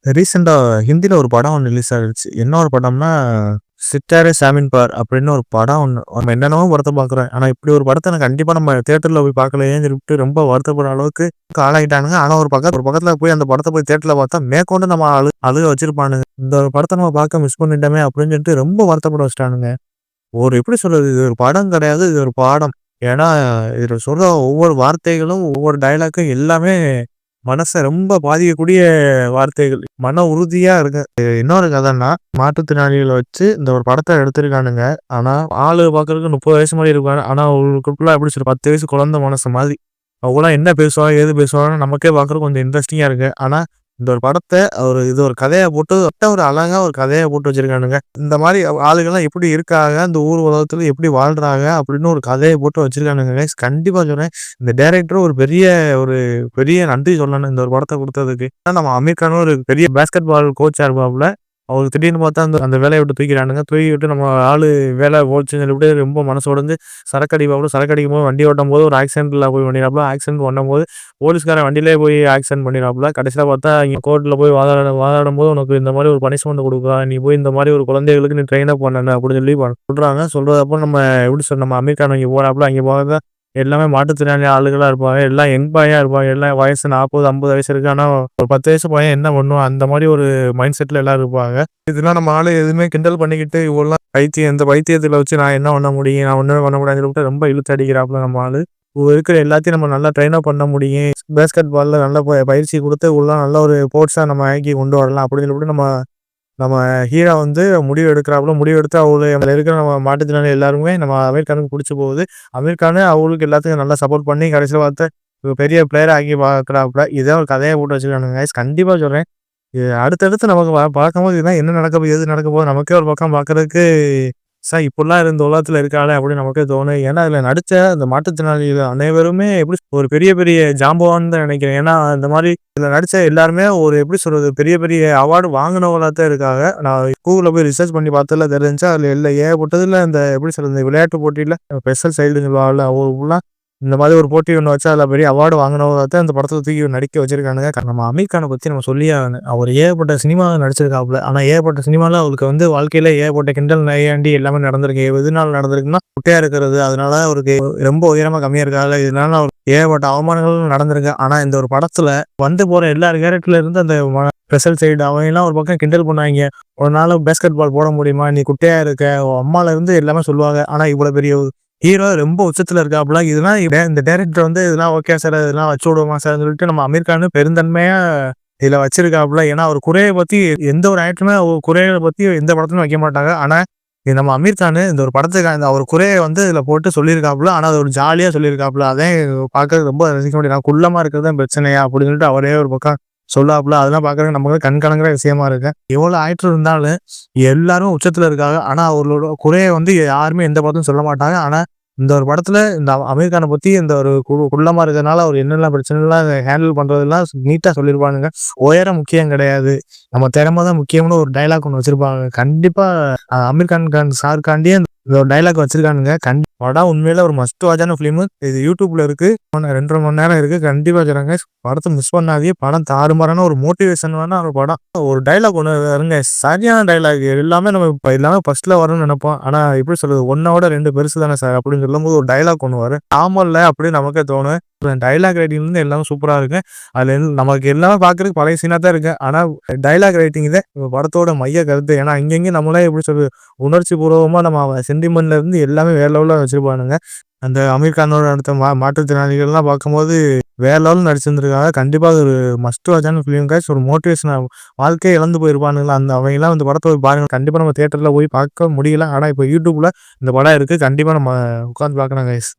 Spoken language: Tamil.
ரீசெண்டா ஹிந்தில ஒரு படம் ஒண்ணு ரிலீஸ் ஆயிடுச்சு. என்ன ஒரு படம்னா, "சித்தாரே ஜாமீன் பார்" அப்படின்னு ஒரு படம் ஒண்ணு. நம்ம என்னென்னவோ படத்த பார்க்குறோம். ஆனா இப்படி ஒரு படத்த நான் கண்டிப்பா நம்ம தியேட்டர்ல போய் பார்க்கலையேன்னு சொல்லிட்டு ரொம்ப வருத்தப்படுற அளவுக்கு ஆளாயிட்டானுங்க. ஆனா ஒரு பக்கத்துல போய் அந்த படத்த போய் தியேட்டர்ல பார்த்தா மேற்கொண்டு நம்ம அழுக வச்சிருப்பானுங்க. இந்த ஒரு படத்த நம்ம பார்க்க மிஸ் பண்ணிட்டோமே அப்படின்னு சொல்லிட்டு ரொம்ப வருத்தப்பட வச்சுட்டானுங்க. ஒரு எப்படி சொல்றது? இது ஒரு படம் கிடையாது. இது ஒரு பாடம். ஏன்னா, இதுல சொல்ற ஒவ்வொரு வார்த்தைகளும், ஒவ்வொரு டயலாக்கும் எல்லாமே மனச ரொம்ப பாதிக்கக்கூடிய வார்த்தைகள். மன உறுதியா இருக்கு. இன்னொரு கதைன்னா, மாற்றுத்திறனாளிகள வச்சு இந்த ஒரு படத்த எடுத்திருக்கானுங்க. ஆனா, ஆளு பார்க்கறதுக்கு 30 வயசு மாரி இருப்பாங்க. ஆனா, அவங்களுக்குள்ள எப்படி சொல்றது 10 வயசு குழந்தை மனசு மாதிரி. அவங்கலாம் என்ன பேசுவாங்க, ஏது பேசுவாங்கன்னு நமக்கே பார்க்கறதுக்கு கொஞ்சம் இன்ட்ரஸ்டிங்கா இருக்கு. ஆனா, இந்த ஒரு படத்த இது ஒரு கதையா போட்டு ஒரு அழகா ஒரு கதையா போட்டு வச்சிருக்கானுங்க. இந்த மாரி ஆளுங்கலாம் எப்படி இருக்காங்க, இந்த ஊர் உலகத்துல எப்படி வாழ்றாங்க அப்படின்னு ஒரு கதைய போட்டு வச்சிருக்கானுங்க கைஸ். கண்டிப்பா சொல்றேன். இந்த டைரக்டர் ஒரு பெரிய நன்றி சொல்லணும் இந்த ஒரு படத்த குடுத்ததுக்கு. ஏன்னா நம்ம அமீர் கானும் ஒரு பெரிய பாஸ்கெட் பால் கோச்சா இருப்பாப்புல. அவரு திடீர்னு பார்த்தா அந்த அந்த வேலைய விட்டு தூக்கிறானுங்க. தூக்கி விட்டு நம்ம ஆளு வேலை போச்சுன்னு சொல்லிட்டு ரொம்ப மனசு உடைஞ்சு சரக்கு அடிப்பாப்புல. சரக்கு அடிக்கும்போது வண்டி ஓட்டும்போது ஒரு ஆக்சிடென்ட்ல போய் பண்ணிறாப்புல. ஆக்சிடென்ட் பண்ணும்போது போலீஸ்காரன் வண்டியிலேயே போய் ஆக்சிடென்ட் பண்ணிறாப்புல. கடைசியில பார்த்தா இங்க கோர்ட்ல போய் வாதாடும்போது உனக்கு இந்த மாரி ஒரு பனிஷ்மென்ட் குடுக்குறோம். நீ போய் இந்த மாரி ஒரு குழந்தைகளுக்கு நீ ட்ரெயின் அப் பண்ணணும் அப்படின்னு சொல்லி சொல்றாங்க. சொல்றதப்போ நம்ம எப்படி நம்ம அமீர் கான் அங்க போறாப்புல. அங்க போறப்ப எல்லாமே மாற்றுத்திறனாளி ஆளுகளா இருப்பாங்க. எல்லாம் யங் பாயா இருப்பாங்க. எல்லாம் வயசு 40, 50 வயசு இருக்கு. ஆனா ஒரு 10 வயசு பையன் என்ன பண்ணுவான்? அந்த மாரி ஒரு மைண்ட் செட்ல எல்லாரும் இருப்பாங்க. இதெல்லாம் நம்ம ஆளு எதுவுமே கிண்டல் பண்ணிக்கிட்டு இவ்வளலாம் பைத்தியம் இந்த பைத்தியத்துல வச்சு நான் என்ன பண்ண முடியும்? நான் ஒண்ணுமே பண்ண முடியாதுன்னு சொல்லிட்டு ரொம்ப இழுத்து அடிக்கிறாப்புல நம்ம ஆளு. இருக்கிற எல்லாத்தையும் நம்ம நல்லா ட்ரெயின் அப் பண்ண முடியும். பேஸ்கெட் பால்ல நல்ல பயிற்சி குடுத்து உள்ள நல்ல ஒரு ஸ்போர்ட்ஸா நம்ம ஆக்கி கொண்டு வரலாம் அப்படின்னு சொல்லிட்டு நம்ம நம்ம ஹீரோ முடிவு எடுக்கிறாப்புல. முடிவு எடுத்து அதுல இருக்கிற நம்ம மாற்றுத்திறனாளி எல்லாருமே நம்ம அமீர் கானுக்கு புடிச்சு போகுது. அமீர் கானு அவங்களுக்கு எல்லாத்துக்கும் நல்லா சப்போர்ட் பண்ணி கடைசில பாத்தா பெரிய பிளேயர் ஆக்கி பார்க்குறாப்புல. இதான் ஒரு கதையா போட்டு வச்சிருக்கானுங்க கைஸ். கண்டிப்பா சொல்றேன். அடுத்தடுத்து நமக்கு பார்க்கும்போது இதெல்லாம் என்ன நடக்க போகுது? ஏது நடக்க போகுது? நமக்கே ஒரு பக்கம் பார்க்கறதுக்கு இப்படிலாம் இந்த உலகத்துல இருக்காளே அப்படின்னு நமக்கே தோணும். ஏன்னா, அதுல நடிச்ச அந்த மாற்றுத்திறனாளிகள் அனைவருமே எப்படி ஒரு பெரிய பெரிய ஜாம்பவான்னு தான் நினைக்கிறேன். ஏன்னா, இந்த மாரி இதுல நடிச்ச எல்லாருமே ஒரு எப்படி சொல்றது? பெரிய பெரிய அவார்டு வாங்குனவங்களா தான் இருக்காங்க. நான் கூகுள்ல போய் ரிசர்ச் பண்ணி பார்த்ததுல தெரிஞ்சுச்சு. அதுல ஏகப்பட்டதுல இந்த எப்படி சொல்றது? இந்த விளையாட்டு போட்டியில ஸ்பெஷல் சைல்டுன்னு சொல்லுவாங்கல்ல, அவங்களுக்குலாம் இந்த மாரி ஒரு போட்டி ஒண்ணு வச்சு அதுல பெரிய அவார்டு வாங்குனவங்கள தான் இந்த படத்துல தூக்கி நடிக்க வச்சிருக்கானுங்க. நம்ம அமீர் கான பத்தி நம்ம சொல்லியே ஆகணும். அவர் ஏகப்பட்ட சினிமால நடிச்சிருக்காப்புல. ஆனா ஏகப்பட்ட சினிமால அவருக்கு வாழ்க்கையில ஏகப்பட்ட கிண்டல், நையாண்டி எல்லாமே நடந்திருக்கு. எதனால நடந்திருக்குன்னா, குட்டையா இருக்கிறது. அதனால அவருக்கு ரொம்ப உயரமா கம்மியா இருக்கார்ல. இதனால அவருக்கு ஏகப்பட்ட அவமானங்களும் நடந்திருக்கு. ஆனா இந்த ஒரு படத்துல வந்து போற எல்லார் கேரக்டர்ல இருந்து அந்த ஸ்பெஷல் சைல்டு அவங்கலாம் ஒரு பக்கம் கிண்டல் பண்ணுவாய்ங்க. "உன்னால பேஸ்கெட் பால் போட முடியுமா? நீ குட்டையா இருக்க." உன் அம்மால இருந்து எல்லாமே சொல்லுவாங்க. ஆனா இவ்வளோ பெரிய ஹீரோ ரொம்ப உச்சத்துல இருக்காப்புல. இதெல்லாம் இந்த டைரக்டர் இதெல்லாம் ஓகே சார். இதெல்லாம் வச்சு விடுவோமா சார்ன்னு சொல்லிட்டு நம்ம அமீர் கான் பெருந்தன்மையா இதுல வச்சிருக்காப்புல. ஏன்னா, அவர் குறைய பத்தி எந்த ஒரு ஆக்டருமே அவர் குறைய பத்தி எந்த படத்துலயும் வைக்க மாட்டாங்க. ஆனா, இது நம்ம அமீர் கான் இந்த ஒரு படத்துக்கு அந்த அவர் குறைய இதுல போட்டு சொல்லியிருக்காப்புல. ஆனா, அது ஒரு ஜாலியா சொல்லியிருக்காப்புல. அதான் பார்க்கறதுக்கு ரொம்ப ரசிக்க முடியும். "நான் குள்ளமா இருக்கிறது தான் பிரச்சனையா?" அப்படின்னு சொல்லிட்டு அவரே ஒரு பக்கம் சொல்லாப்புல. அதெல்லாம் பார்க்கறதுக்கு நமக்கு கண் கலங்குற விஷயமா இருக்கு. எவ்வளோ ஆக்டர் இருந்தாலும் எல்லாரும் உச்சத்துல இருக்காங்க. ஆனா, அவர்களோட குறைய யாருமே எந்த படத்துலயும் சொல்ல மாட்டாங்க. ஆனா, இந்த ஒரு படத்துல இந்த அமீர் கான பத்தி இந்த ஒரு குள்ளமா இருக்கிறதுனால அவர் என்னென்ன பிரச்சனைலாம் ஹேண்டில் பண்றதெல்லாம் நீட்டா சொல்லியிருப்பானுங்க. உயரம் முக்கியம் கிடையாது. நம்ம திறமை தான் முக்கியம்னு ஒரு டயலாக் ஒண்ணு வச்சிருப்பாங்க. கண்டிப்பா அமீர் கான் சாருக்காண்டியே இந்த ஒரு டயலாக் வச்சிருக்கானுங்க. படம் உண்மையில ஒரு மஸ்ட் வாட்சான ஃபிலிமு. இது YouTubeல இருக்கு. 2 1/2 மணி நேரம் இருக்கு. கண்டிப்பா சொல்றேங்க. படத்த மிஸ் பண்ணாதீங்க. படம் தாறுமாறான ஒரு மோட்டிவேஷனான ஒரு படம். ஒரு டயலாக் ஒண்ணு வருங்க. சரியான டயலாக். எல்லாமே நம்ம எல்லாமே ஃபர்ஸ்ட்ல வரும்னு நெனைப்போம். ஆனா எப்படி சொல்றது? 1 விட 2 பெருசு தானே சார் அப்படின்னு சொல்லும்போது ஒரு டயலாக் ஒண்ணு வரும். ஆமால்ல அப்படின்னு நமக்கே தோணும். டயலாக் ரைட்டிங்லேருந்து எல்லாமே சூப்பரா இருக்கு. அதுல நமக்கு எல்லாமே பார்க்கறதுக்கு பழைய சீனா தான் இருக்கு. ஆனா டயலாக் ரைட்டிங் தான் படத்தோட மைய கருத்து. ஏன்னா இங்கங்க நம்மளே எப்படி சொல்றது? உணர்ச்சி பூர்வமா நம்ம சென்டிமென்ட்ல இருந்து எல்லாமே வேற லெவல்ல வச்சிருப்பானுங்க. அந்த அமீர் கானோட அடுத்த மாற்றுத்திறனாளிகள்லாம் பார்க்கும்போது வேற லெவல்ல நடிச்சிருந்திருக்காங்க. கண்டிப்பா அது ஒரு மஸ்ட் வாட்சான ஃபிலிம் கைஸ். ஒரு மோட்டிவேஷன் வாழ்க்கையே இழந்து போயிருப்பானுங்களா அவங்கலாம் இந்த படத்த போய் பாருங்க. கண்டிப்பா நம்ம தியேட்டர்ல போய் பார்க்க முடியல. ஆனா இப்ப YouTubeல இந்த படம் இருக்கு. கண்டிப்பா நம்ம உட்கார்ந்து பார்க்கலாம் கைஸ்.